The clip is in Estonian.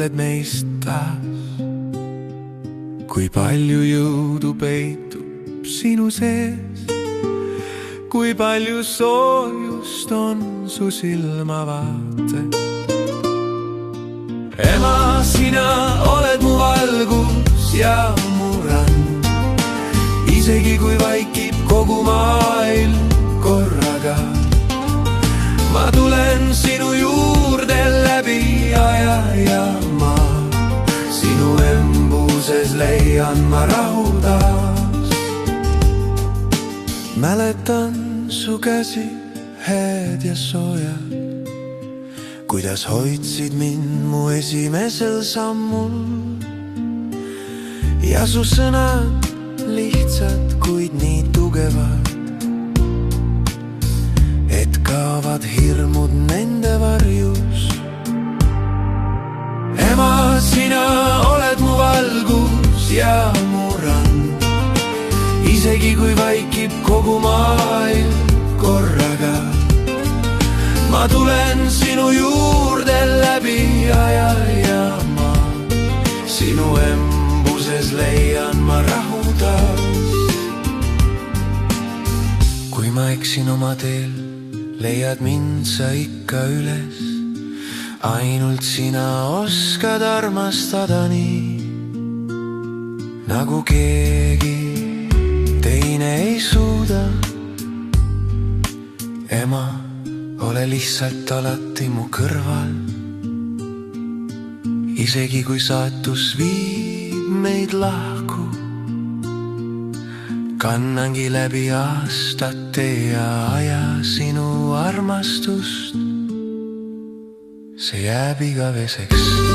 mõtled meist taas. Kui palju jõudu peitub sinu sees, kui palju soojust on su silmavaate. Ema, sina oled mu valgus ja mu rand, isegi kui vaikib kogu maailm korraga. Ma tulen sinu juurde läbi aja ja maa, sinu embuses leian ma rahu taas. Mäletan su käsi head ja soojad, kuidas hoidsid mind mu esimesel sammul. Ja su sõnad lihtsad, kuid nii tugevad, et kaovad hirmud nende varjus. Ema, sina oled mu valgus ja mu rand, isegi kui vaikib kogu maailm korraga. Ma tulen sinu juurde läbi aja ja maa, sinu embuses leian ma rahu taas. Kui ma eksin oma teel, leiad mind sa ikka üles. Ainult sina oskad armastada nii, nagu keegi teine ei suuda. Ema, ole lihtsalt alati mu kõrval, isegi kui saatus viib meid lahku. Kannangi läbi aastate ja aja sinu armastust, see jääb igaveseks.